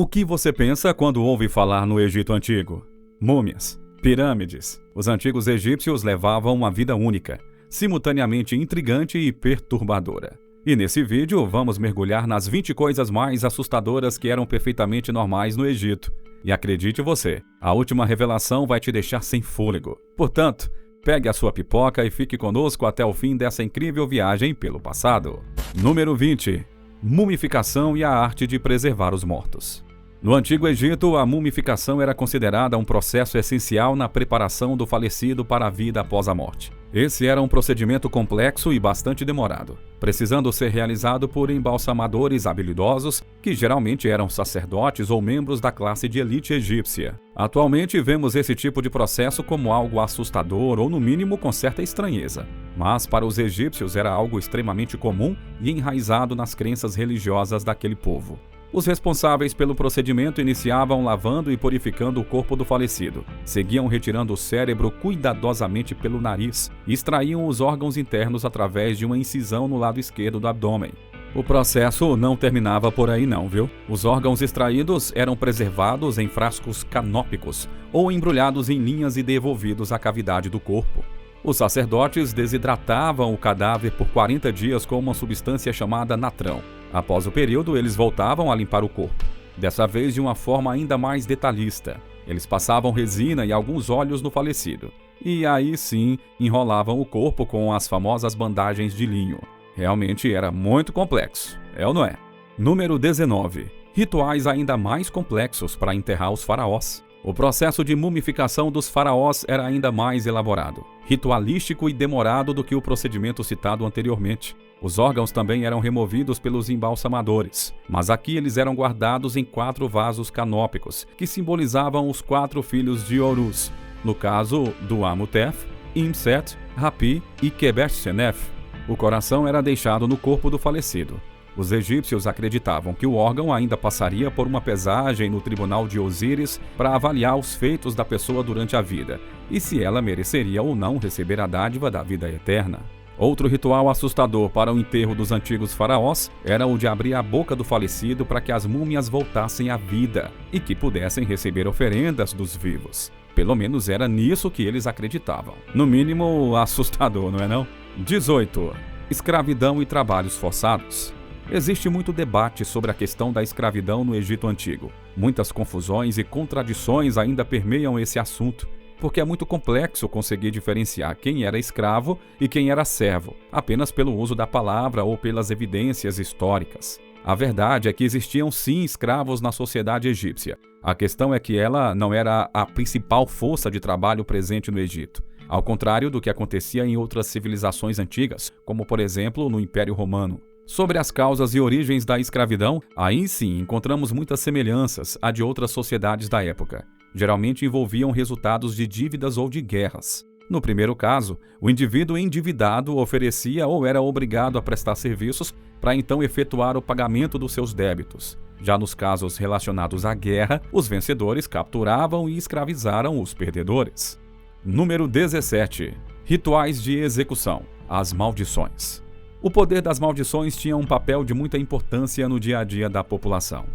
O que você pensa quando ouve falar no Egito Antigo? Múmias, pirâmides. Os antigos egípcios levavam uma vida única, simultaneamente intrigante e perturbadora. E nesse vídeo vamos mergulhar nas 20 coisas mais assustadoras que eram perfeitamente normais no Egito. E acredite você, a última revelação vai te deixar sem fôlego. Portanto, pegue a sua pipoca e fique conosco até o fim dessa incrível viagem pelo passado. Número 20. Mumificação e a arte de preservar os mortos. No Antigo Egito, a mumificação era considerada um processo essencial na preparação do falecido para a vida após a morte. Esse era um procedimento complexo e bastante demorado, precisando ser realizado por embalsamadores habilidosos, que geralmente eram sacerdotes ou membros da classe de elite egípcia. Atualmente vemos esse tipo de processo como algo assustador ou no mínimo com certa estranheza. Mas para os egípcios era algo extremamente comum e enraizado nas crenças religiosas daquele povo. Os responsáveis pelo procedimento iniciavam lavando e purificando o corpo do falecido. Seguiam retirando o cérebro cuidadosamente pelo nariz e extraíam os órgãos internos através de uma incisão no lado esquerdo do abdômen. O processo não terminava por aí não, viu? Os órgãos extraídos eram preservados em frascos canópicos ou embrulhados em linhas e devolvidos à cavidade do corpo. Os sacerdotes desidratavam o cadáver por 40 dias com uma substância chamada natrão. Após o período, eles voltavam a limpar o corpo, dessa vez de uma forma ainda mais detalhista. Eles passavam resina e alguns óleos no falecido. E aí sim, enrolavam o corpo com as famosas bandagens de linho. Realmente era muito complexo, é ou não é? Número 19. Rituais ainda mais complexos para enterrar os faraós. O processo de mumificação dos faraós era ainda mais elaborado, ritualístico e demorado do que o procedimento citado anteriormente. Os órgãos também eram removidos pelos embalsamadores, mas aqui eles eram guardados em 4 vasos canópicos, que simbolizavam os 4 filhos de Horus, no caso do Amutef, Imset, Rapi e Quebet-Senef. O coração era deixado no corpo do falecido. Os egípcios acreditavam que o órgão ainda passaria por uma pesagem no tribunal de Osíris para avaliar os feitos da pessoa durante a vida e se ela mereceria ou não receber a dádiva da vida eterna. Outro ritual assustador para o enterro dos antigos faraós era o de abrir a boca do falecido para que as múmias voltassem à vida e que pudessem receber oferendas dos vivos. Pelo menos era nisso que eles acreditavam. No mínimo, assustador, não é não? 18. Escravidão e trabalhos forçados. Existe muito debate sobre a questão da escravidão no Egito Antigo. Muitas confusões e contradições ainda permeiam esse assunto, porque é muito complexo conseguir diferenciar quem era escravo e quem era servo, apenas pelo uso da palavra ou pelas evidências históricas. A verdade é que existiam sim escravos na sociedade egípcia. A questão é que ela não era a principal força de trabalho presente no Egito, ao contrário do que acontecia em outras civilizações antigas, como por exemplo no Império Romano. Sobre as causas e origens da escravidão, aí sim encontramos muitas semelhanças à de outras sociedades da época. Geralmente envolviam resultados de dívidas ou de guerras. No primeiro caso, o indivíduo endividado oferecia ou era obrigado a prestar serviços para então efetuar o pagamento dos seus débitos. Já nos casos relacionados à guerra, os vencedores capturavam e escravizaram os perdedores. Número 17. Rituais de execução. As maldições. O poder das maldições tinha um papel de muita importância no dia a dia da população.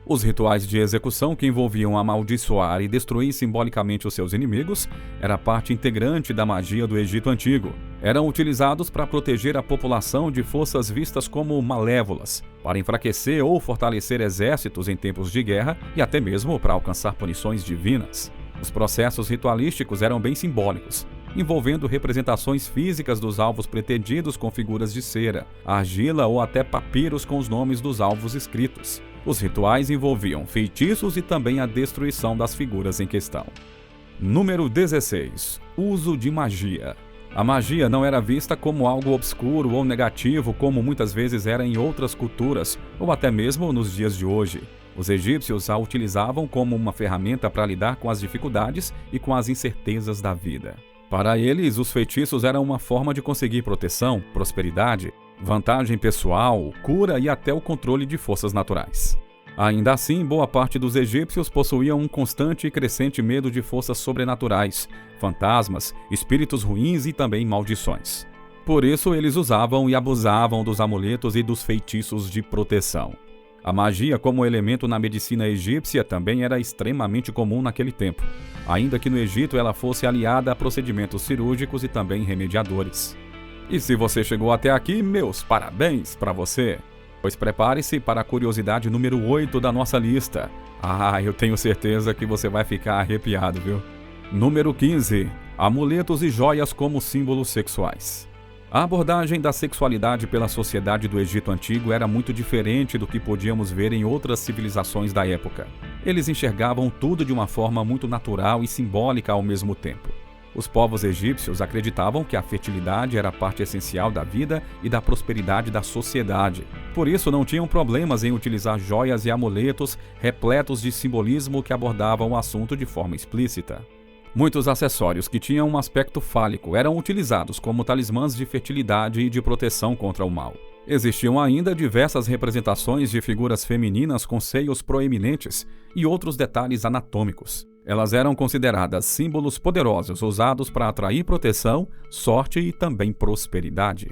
Os rituais de execução, que envolviam amaldiçoar e destruir simbolicamente os seus inimigos, era parte integrante da magia do Egito Antigo. Eram utilizados para proteger a população de forças vistas como malévolas, para enfraquecer ou fortalecer exércitos em tempos de guerra e até mesmo para alcançar punições divinas. Os processos ritualísticos eram bem simbólicos, envolvendo representações físicas dos alvos pretendidos com figuras de cera, argila ou até papiros com os nomes dos alvos escritos. Os rituais envolviam feitiços e também a destruição das figuras em questão. Número 16. Uso de magia. A magia não era vista como algo obscuro ou negativo como muitas vezes era em outras culturas, ou até mesmo nos dias de hoje. Os egípcios a utilizavam como uma ferramenta para lidar com as dificuldades e com as incertezas da vida. Para eles, os feitiços eram uma forma de conseguir proteção, prosperidade, vantagem pessoal, cura e até o controle de forças naturais. Ainda assim, boa parte dos egípcios possuíam um constante e crescente medo de forças sobrenaturais, fantasmas, espíritos ruins e também maldições. Por isso, eles usavam e abusavam dos amuletos e dos feitiços de proteção. A magia como elemento na medicina egípcia também era extremamente comum naquele tempo, ainda que no Egito ela fosse aliada a procedimentos cirúrgicos e também remediadores. E se você chegou até aqui, meus parabéns para você! Pois prepare-se para a curiosidade número 8 da nossa lista. Eu tenho certeza que você vai ficar arrepiado, viu? Número 15. Amuletos e joias como símbolos sexuais. A abordagem da sexualidade pela sociedade do Egito Antigo era muito diferente do que podíamos ver em outras civilizações da época. Eles enxergavam tudo de uma forma muito natural e simbólica ao mesmo tempo. Os povos egípcios acreditavam que a fertilidade era parte essencial da vida e da prosperidade da sociedade. Por isso, não tinham problemas em utilizar joias e amuletos repletos de simbolismo que abordavam o assunto de forma explícita. Muitos acessórios que tinham um aspecto fálico eram utilizados como talismãs de fertilidade e de proteção contra o mal. Existiam ainda diversas representações de figuras femininas com seios proeminentes e outros detalhes anatômicos. Elas eram consideradas símbolos poderosos usados para atrair proteção, sorte e também prosperidade.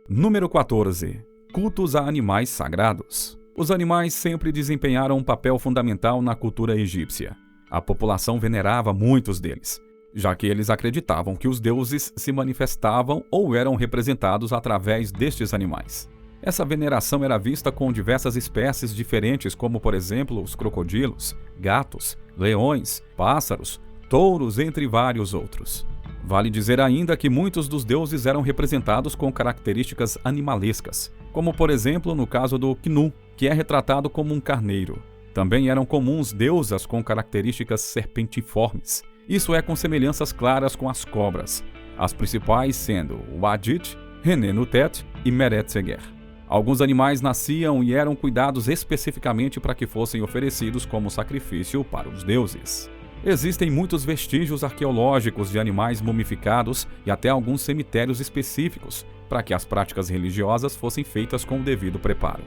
Número 14. Cultos a animais sagrados. Os animais sempre desempenharam um papel fundamental na cultura egípcia. A população venerava muitos deles, já que eles acreditavam que os deuses se manifestavam ou eram representados através destes animais. Essa veneração era vista com diversas espécies diferentes, como por exemplo os crocodilos, gatos, leões, pássaros, touros, entre vários outros. Vale dizer ainda que muitos dos deuses eram representados com características animalescas, como por exemplo no caso do Khnum, que é retratado como um carneiro. Também eram comuns deusas com características serpentiformes, isso é, com semelhanças claras com as cobras, as principais sendo o Adit, Renenutet e Meretseger. Alguns animais nasciam e eram cuidados especificamente para que fossem oferecidos como sacrifício para os deuses. Existem muitos vestígios arqueológicos de animais mumificados e até alguns cemitérios específicos para que as práticas religiosas fossem feitas com o devido preparo.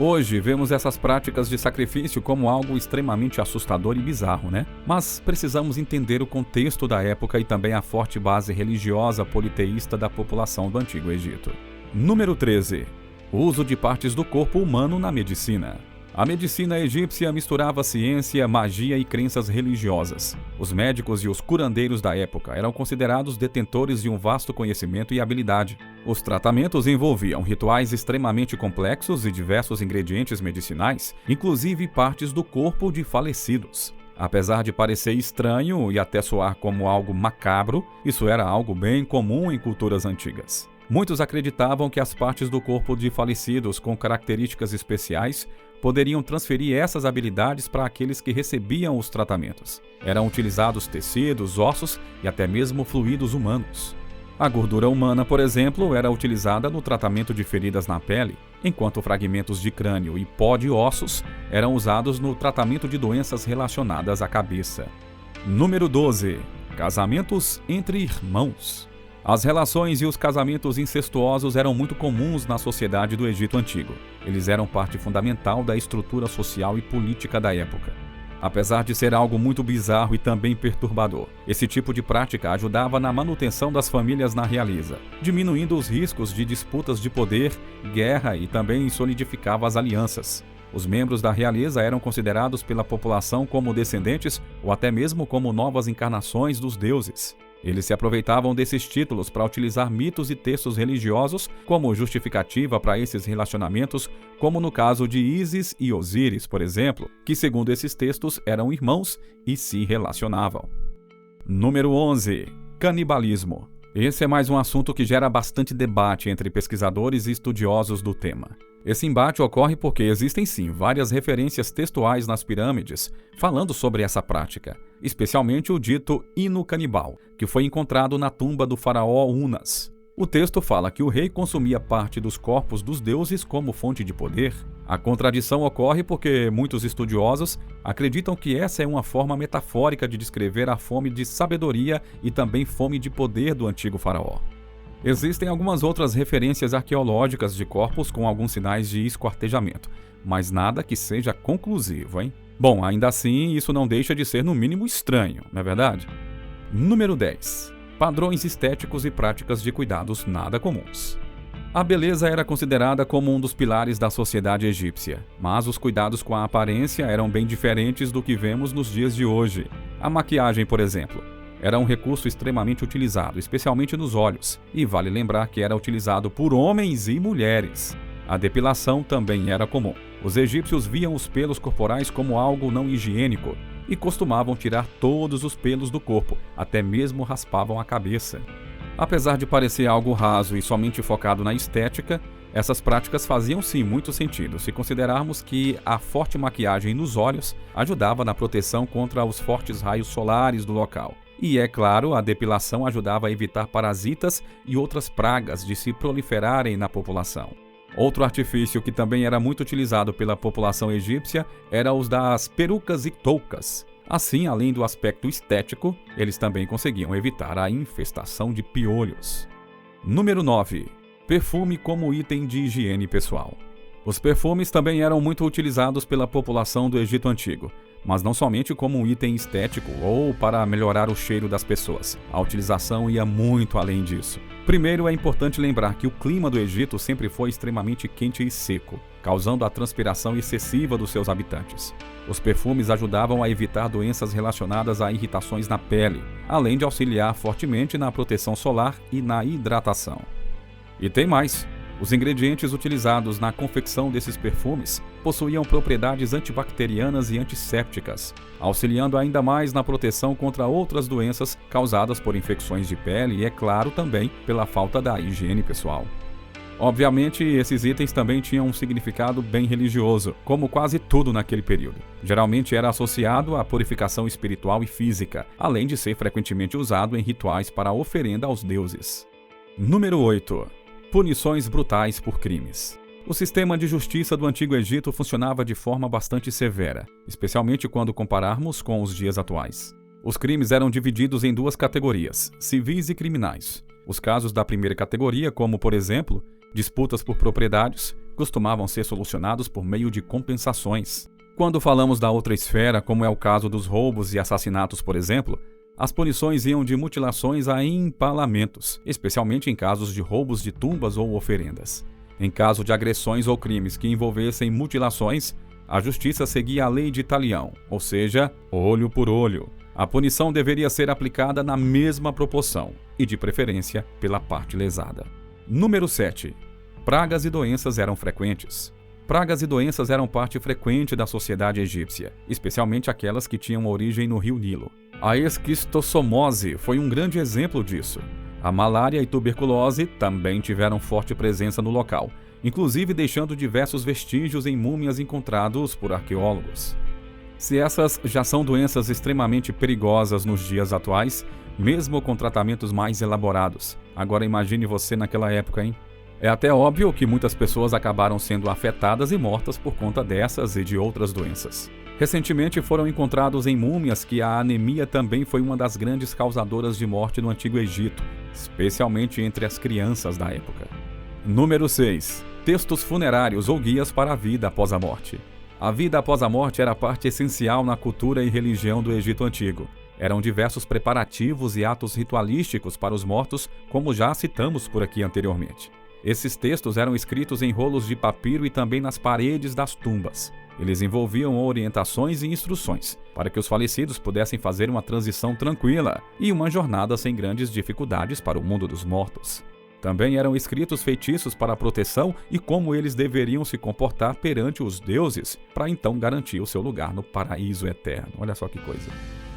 Hoje, vemos essas práticas de sacrifício como algo extremamente assustador e bizarro, né? Mas precisamos entender o contexto da época e também a forte base religiosa politeísta da população do Antigo Egito. Número 13. O uso de partes do corpo humano na medicina. A medicina egípcia misturava ciência, magia e crenças religiosas. Os médicos e os curandeiros da época eram considerados detentores de um vasto conhecimento e habilidade. Os tratamentos envolviam rituais extremamente complexos e diversos ingredientes medicinais, inclusive partes do corpo de falecidos. Apesar de parecer estranho e até soar como algo macabro, isso era algo bem comum em culturas antigas. Muitos acreditavam que as partes do corpo de falecidos com características especiais poderiam transferir essas habilidades para aqueles que recebiam os tratamentos. Eram utilizados tecidos, ossos e até mesmo fluidos humanos. A gordura humana, por exemplo, era utilizada no tratamento de feridas na pele, enquanto fragmentos de crânio e pó de ossos eram usados no tratamento de doenças relacionadas à cabeça. Número 12. Casamentos entre irmãos. As relações e os casamentos incestuosos eram muito comuns na sociedade do Egito Antigo. Eles eram parte fundamental da estrutura social e política da época. Apesar de ser algo muito bizarro e também perturbador, esse tipo de prática ajudava na manutenção das famílias na realeza, diminuindo os riscos de disputas de poder, guerra e também solidificava as alianças. Os membros da realeza eram considerados pela população como descendentes ou até mesmo como novas encarnações dos deuses. Eles se aproveitavam desses títulos para utilizar mitos e textos religiosos como justificativa para esses relacionamentos, como no caso de Ísis e Osíris, por exemplo, que segundo esses textos eram irmãos e se relacionavam. Número 11. Canibalismo. Esse é mais um assunto que gera bastante debate entre pesquisadores e estudiosos do tema. Esse embate ocorre porque existem sim várias referências textuais nas pirâmides falando sobre essa prática, especialmente o dito hino canibal, que foi encontrado na tumba do faraó Unas. O texto fala que o rei consumia parte dos corpos dos deuses como fonte de poder. A contradição ocorre porque muitos estudiosos acreditam que essa é uma forma metafórica de descrever a fome de sabedoria e também fome de poder do antigo faraó. Existem algumas outras referências arqueológicas de corpos com alguns sinais de esquartejamento, mas nada que seja conclusivo, hein? Bom, ainda assim, isso não deixa de ser no mínimo estranho, não é verdade? Número 10. Padrões estéticos e práticas de cuidados nada comuns. A beleza era considerada como um dos pilares da sociedade egípcia, mas os cuidados com a aparência eram bem diferentes do que vemos nos dias de hoje. A maquiagem, por exemplo, era um recurso extremamente utilizado, especialmente nos olhos, e vale lembrar que era utilizado por homens e mulheres. A depilação também era comum. Os egípcios viam os pelos corporais como algo não higiênico e costumavam tirar todos os pelos do corpo, até mesmo raspavam a cabeça. Apesar de parecer algo raso e somente focado na estética, essas práticas faziam sim muito sentido, se considerarmos que a forte maquiagem nos olhos ajudava na proteção contra os fortes raios solares do local. E, é claro, a depilação ajudava a evitar parasitas e outras pragas de se proliferarem na população. Outro artifício que também era muito utilizado pela população egípcia era os das perucas e toucas. Assim, além do aspecto estético, eles também conseguiam evitar a infestação de piolhos. Número 9. Perfume como item de higiene pessoal. Os perfumes também eram muito utilizados pela população do Egito Antigo, mas não somente como um item estético ou para melhorar o cheiro das pessoas. A utilização ia muito além disso. Primeiro, é importante lembrar que o clima do Egito sempre foi extremamente quente e seco, causando a transpiração excessiva dos seus habitantes. Os perfumes ajudavam a evitar doenças relacionadas a irritações na pele, além de auxiliar fortemente na proteção solar e na hidratação. E tem mais. Os ingredientes utilizados na confecção desses perfumes possuíam propriedades antibacterianas e antissépticas, auxiliando ainda mais na proteção contra outras doenças causadas por infecções de pele e, é claro, também pela falta da higiene pessoal. Obviamente, esses itens também tinham um significado bem religioso, como quase tudo naquele período. Geralmente era associado à purificação espiritual e física, além de ser frequentemente usado em rituais para oferenda aos deuses. Número 8. Punições brutais por crimes. O sistema de justiça do Antigo Egito funcionava de forma bastante severa, especialmente quando compararmos com os dias atuais. Os crimes eram divididos em duas categorias, civis e criminais. Os casos da primeira categoria, como por exemplo, disputas por propriedades, costumavam ser solucionados por meio de compensações. Quando falamos da outra esfera, como é o caso dos roubos e assassinatos, por exemplo, as punições iam de mutilações a empalamentos, especialmente em casos de roubos de tumbas ou oferendas. Em caso de agressões ou crimes que envolvessem mutilações, a justiça seguia a lei de talião, ou seja, olho por olho. A punição deveria ser aplicada na mesma proporção e, de preferência, pela parte lesada. Número 7. Pragas e doenças eram frequentes. Pragas e doenças eram parte frequente da sociedade egípcia, especialmente aquelas que tinham origem no rio Nilo. A esquistossomose foi um grande exemplo disso. A malária e tuberculose também tiveram forte presença no local, inclusive deixando diversos vestígios em múmias encontrados por arqueólogos. Se essas já são doenças extremamente perigosas nos dias atuais, mesmo com tratamentos mais elaborados, agora imagine você naquela época, hein? É até óbvio que muitas pessoas acabaram sendo afetadas e mortas por conta dessas e de outras doenças. Recentemente foram encontrados em múmias que a anemia também foi uma das grandes causadoras de morte no Antigo Egito, especialmente entre as crianças da época. Número 6. Textos funerários ou guias para a vida após a morte. A vida após a morte era parte essencial na cultura e religião do Egito Antigo. Eram diversos preparativos e atos ritualísticos para os mortos, como já citamos por aqui anteriormente. Esses textos eram escritos em rolos de papiro e também nas paredes das tumbas. Eles envolviam orientações e instruções para que os falecidos pudessem fazer uma transição tranquila e uma jornada sem grandes dificuldades para o mundo dos mortos. Também eram escritos feitiços para a proteção e como eles deveriam se comportar perante os deuses para então garantir o seu lugar no paraíso eterno. Olha só que coisa.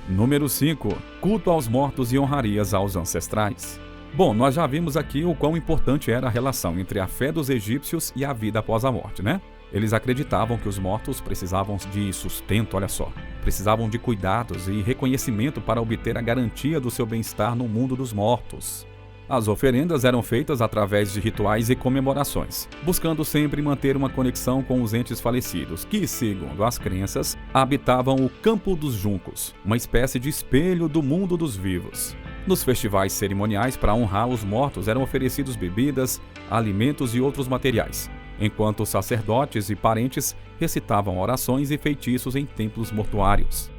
Número 5. Culto aos mortos e honrarias aos ancestrais. Bom, nós já vimos aqui o quão importante era a relação entre a fé dos egípcios e a vida após a morte, né? Eles acreditavam que os mortos precisavam de sustento, olha só. Precisavam de cuidados e reconhecimento para obter a garantia do seu bem-estar no mundo dos mortos. As oferendas eram feitas através de rituais e comemorações, buscando sempre manter uma conexão com os entes falecidos, que, segundo as crenças, habitavam o Campo dos Juncos, uma espécie de espelho do mundo dos vivos. Nos festivais cerimoniais para honrar os mortos eram oferecidos bebidas, alimentos e outros materiais, enquanto sacerdotes e parentes recitavam orações e feitiços em templos mortuários.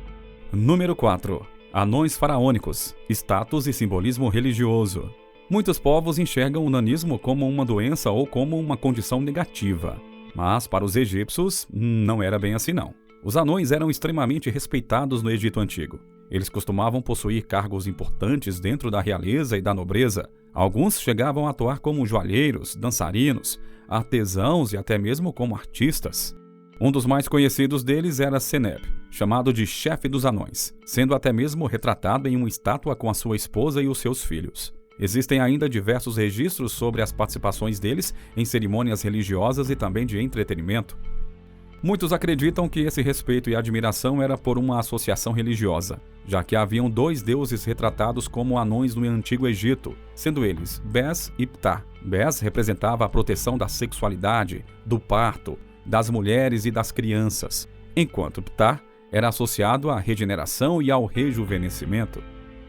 Número 4. Anões faraônicos, status e simbolismo religioso. Muitos povos enxergam o nanismo como uma doença ou como uma condição negativa. Mas para os egípcios, não era bem assim não. Os anões eram extremamente respeitados no Egito Antigo. Eles costumavam possuir cargos importantes dentro da realeza e da nobreza. Alguns chegavam a atuar como joalheiros, dançarinos, artesãos e até mesmo como artistas. Um dos mais conhecidos deles era Seneb, chamado de chefe dos anões, sendo até mesmo retratado em uma estátua com a sua esposa e os seus filhos. Existem ainda diversos registros sobre as participações deles em cerimônias religiosas e também de entretenimento. Muitos acreditam que esse respeito e admiração era por uma associação religiosa, já que haviam 2 deuses retratados como anões no Antigo Egito, sendo eles Bes e Ptah. Bes representava a proteção da sexualidade, do parto, das mulheres e das crianças, enquanto Ptah era associado à regeneração e ao rejuvenescimento.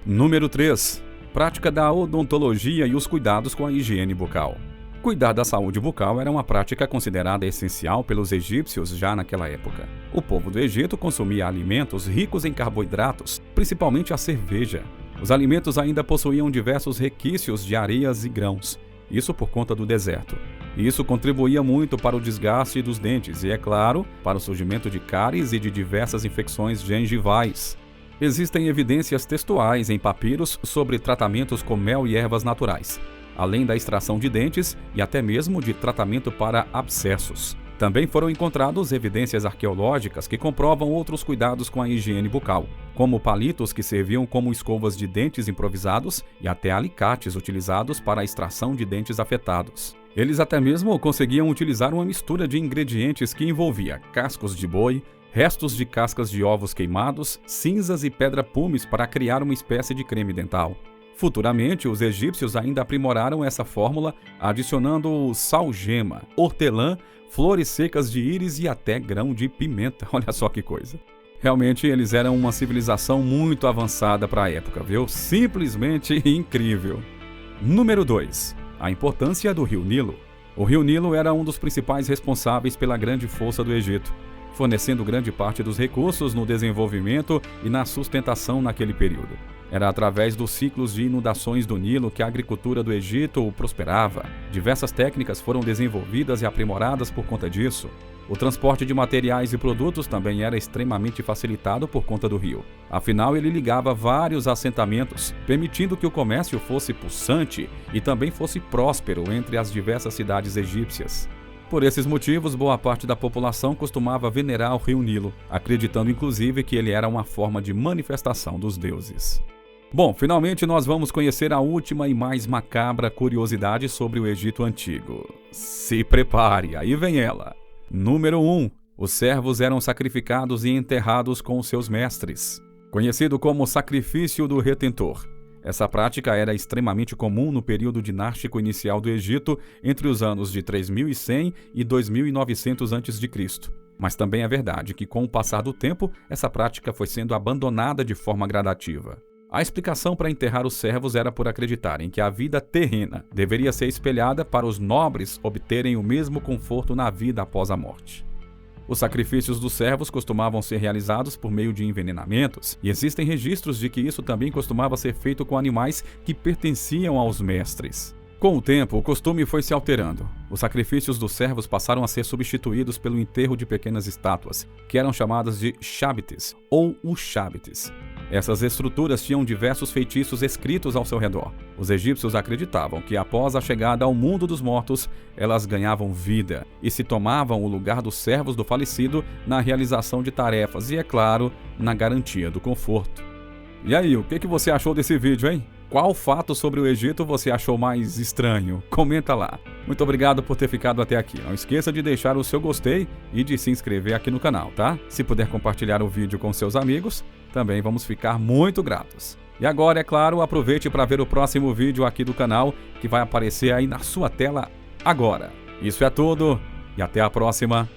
Número 3. Prática da odontologia e os cuidados com a higiene bucal. Cuidar da saúde bucal era uma prática considerada essencial pelos egípcios já naquela época. O povo do Egito consumia alimentos ricos em carboidratos, principalmente a cerveja. Os alimentos ainda possuíam diversos requisitos de areias e grãos, isso por conta do deserto. Isso contribuía muito para o desgaste dos dentes e, é claro, para o surgimento de cáries e de diversas infecções gengivais. Existem evidências textuais em papiros sobre tratamentos com mel e ervas naturais, além da extração de dentes e até mesmo de tratamento para abscessos. Também foram encontradas evidências arqueológicas que comprovam outros cuidados com a higiene bucal, como palitos que serviam como escovas de dentes improvisados e até alicates utilizados para a extração de dentes afetados. Eles até mesmo conseguiam utilizar uma mistura de ingredientes que envolvia cascos de boi, restos de cascas de ovos queimados, cinzas e pedra-pumes para criar uma espécie de creme dental. Futuramente, os egípcios ainda aprimoraram essa fórmula, adicionando salgema, hortelã, flores secas de íris e até grão de pimenta. Olha só que coisa. Realmente, eles eram uma civilização muito avançada para a época, viu? Simplesmente incrível. Número 2. A importância do Rio Nilo. O Rio Nilo era um dos principais responsáveis pela grande força do Egito, fornecendo grande parte dos recursos no desenvolvimento e na sustentação naquele período. Era através dos ciclos de inundações do Nilo que a agricultura do Egito prosperava. Diversas técnicas foram desenvolvidas e aprimoradas por conta disso. O transporte de materiais e produtos também era extremamente facilitado por conta do rio. Afinal, ele ligava vários assentamentos, permitindo que o comércio fosse pulsante e também fosse próspero entre as diversas cidades egípcias. Por esses motivos, boa parte da população costumava venerar o rio Nilo, acreditando inclusive que ele era uma forma de manifestação dos deuses. Bom, finalmente nós vamos conhecer a última e mais macabra curiosidade sobre o Egito Antigo. Se prepare, aí vem ela. Número 1. Os servos eram sacrificados e enterrados com os seus mestres. Conhecido como sacrifício do retentor. Essa prática era extremamente comum no período dinástico inicial do Egito, entre os anos de 3100 e 2900 a.C. Mas também é verdade que, com o passar do tempo, essa prática foi sendo abandonada de forma gradativa. A explicação para enterrar os servos era por acreditarem que a vida terrena deveria ser espelhada para os nobres obterem o mesmo conforto na vida após a morte. Os sacrifícios dos servos costumavam ser realizados por meio de envenenamentos, e existem registros de que isso também costumava ser feito com animais que pertenciam aos mestres. Com o tempo, o costume foi se alterando. Os sacrifícios dos servos passaram a ser substituídos pelo enterro de pequenas estátuas, que eram chamadas de chabites ou ushabites. Essas estruturas tinham diversos feitiços escritos ao seu redor. Os egípcios acreditavam que após a chegada ao mundo dos mortos, elas ganhavam vida e se tomavam o lugar dos servos do falecido na realização de tarefas e, é claro, na garantia do conforto. E aí, o que você achou desse vídeo, hein? Qual fato sobre o Egito você achou mais estranho? Comenta lá. Muito obrigado por ter ficado até aqui. Não esqueça de deixar o seu gostei e de se inscrever aqui no canal, tá? Se puder compartilhar o vídeo com seus amigos, também vamos ficar muito gratos. E agora, é claro, aproveite para ver o próximo vídeo aqui do canal, que vai aparecer aí na sua tela agora. Isso é tudo e até a próxima.